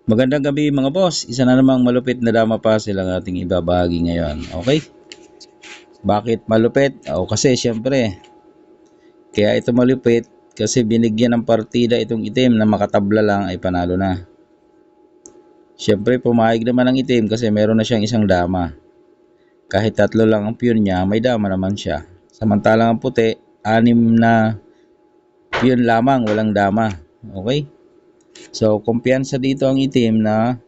Magandang gabi mga boss, isa na namang malupit na drama puzzle ang ating ibabahagi ngayon. Okay? Bakit malupit? Kasi syempre, kaya ito malupit kasi binigyan ng partida itong itim na makatabla lang ay panalo na. Syempre pumayag naman ang itim kasi meron na siyang isang dama. Kahit tatlo lang ang piyon niya, may dama naman siya. Samantalang ang puti, 6 na piyon lamang, walang dama. Okay? So, kumpiyansa dito ang itim na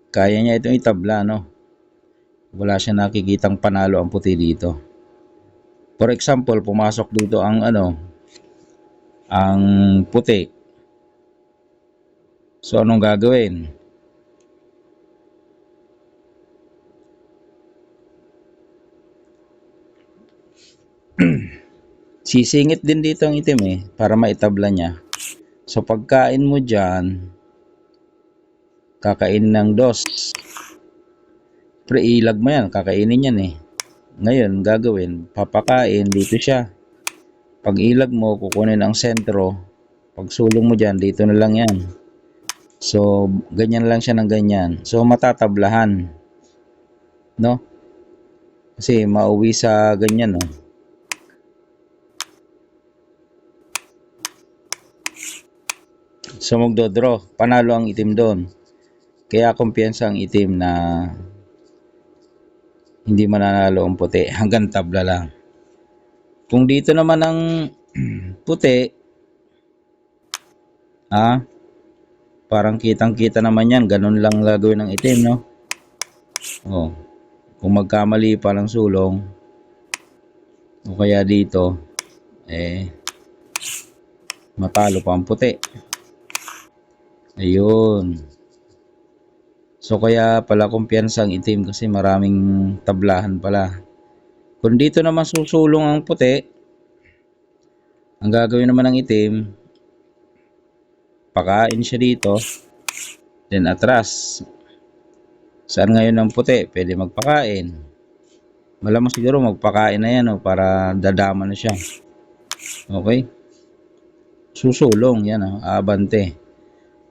kaya niya itong itabla, no? Wala siya nakikitang panalo ang puti dito. For example, pumasok dito ang puti. So anong gagawin? Sisingit din dito ang itim para maitabla niya. So pagkain mo diyan, kakainin ng dos. Ilag mo yan, kakainin yan Ngayon, gagawin, papakain dito siya. Pag ilag mo, kukunin ang sentro. Pag sulong mo dyan, dito na lang yan. So, ganyan lang siya ng ganyan. So, matatablahan. No? Kasi mauwi sa ganyan, no? So, magdodraw. Panalo ang itim doon. Kaya kumpiyansa ang itim na hindi mananalo ang puti. Hanggang tabla lang. Kung dito naman ang puti, parang kitang-kita naman yan. Ganun lang gagawin ng itim, no? Kung magkamali pa lang sulong, o kaya dito, matalo pa ang puti. Ayun. So, kaya pala kumpiyansa ang itim kasi maraming tablahan pala. Kung dito naman susulong ang puti, ang gagawin naman ng itim, pakain siya dito, then atras. Saan ngayon ang puti? Pwede magpakain. Malamang siguro magpakain na yan para dadama na siya. Okay? Susulong yan abante.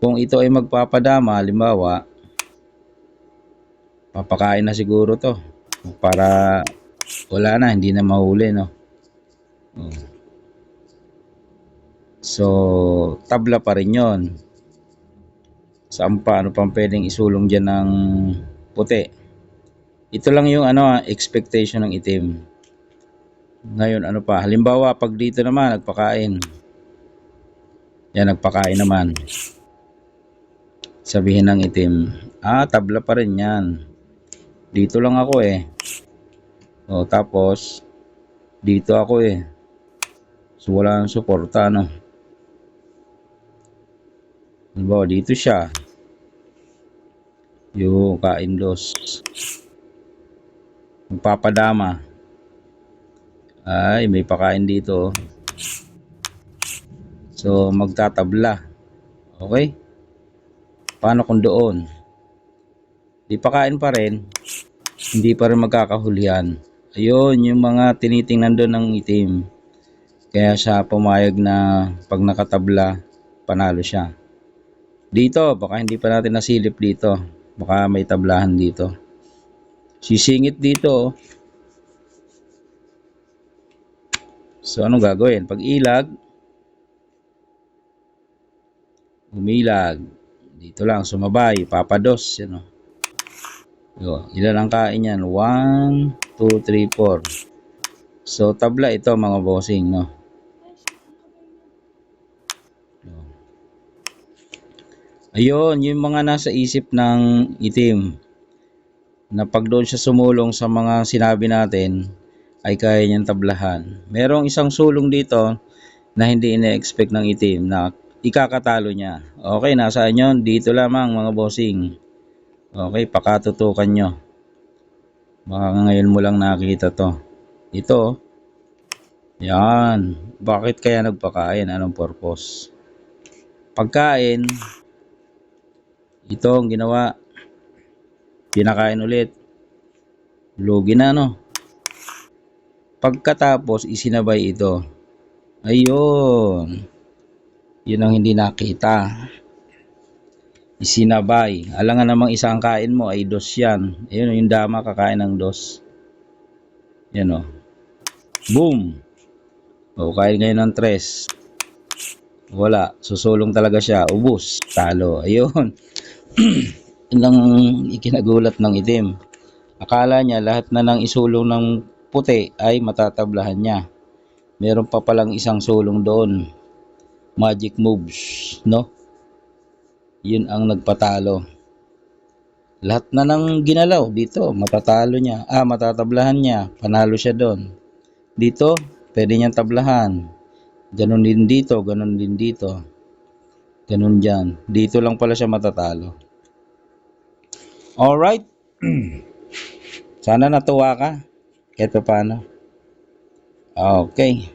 Kung ito ay magpapadama, halimbawa, papakain na siguro to para wala na, hindi na mahuli, no? So, tabla pa rin yon. Saan pa? Ano pang pwedeng isulong dyan ng puti? Ito lang yung expectation ng itim. Ngayon, ano pa? Halimbawa, pag dito naman, nagpakain. Yan, nagpakain naman. Sabihin ng itim, tabla pa rin yan. Dito lang ako tapos, dito ako So, wala nang suporta, no? Halimbawa, dito siya. Yung kain dos. Magpapadama. Ay, may pakain dito. So, magtatabla. Okay? Paano kung doon? Di pakain pa rin. Hindi pa rin magkakahulihan. Ayun, yung mga tinitingnan doon ng itim. Kaya siya pumayag na pag nakatabla, panalo siya. Dito, baka hindi pa natin nasilip dito. Baka may tablahan dito. Sisingit dito. So, anong gagawin? Pag ilag, umilag. Dito lang, sumabay. Papados. Yan ilan ang kain yan? 1, 2, 3, 4. So, tabla ito mga bossing, no? Ayun, yung mga nasa isip ng itim na pag doon siya sumulong sa mga sinabi natin ay kaya niyang tablahan. Merong isang sulong dito na hindi ina-expect ng itim na ikakatalo niya. Okay, nasaan yun? Dito lamang mga bossing. Okay, pakatutukan nyo. Baka ngayon mo lang nakita to. Ito. Yan. Bakit kaya nagpakain? Anong purpose? Pagkain, ito ang ginawa. Pinakain ulit. Lugi na, no? Pagkatapos, isinabay ito. Ayun. Yun ang hindi nakita. Isinabay. Alangan namang isang kain mo ay dos yan. Ayun, yung dama kakain ng dos. Yan o. Boom! O, kain ngayon ng tres. Wala. Susulong talaga siya. Ubus. Talo. Ayun. Yun lang ikinagulat ng itim. Akala niya lahat na ng isulong ng puti ay matatablahan niya. Meron pa palang isang sulong doon. Magic moves, no? Yun ang nagpatalo. Lahat na ng ginalaw dito, matatalo niya. Matatablahan niya. Panalo siya doon. Dito, pwede niyang tablahan. Ganon din dito, ganon din dito. Ganon dyan. Dito lang pala siya matatalo. Alright. Sana natuwa ka. Kahit pa paano. Okay.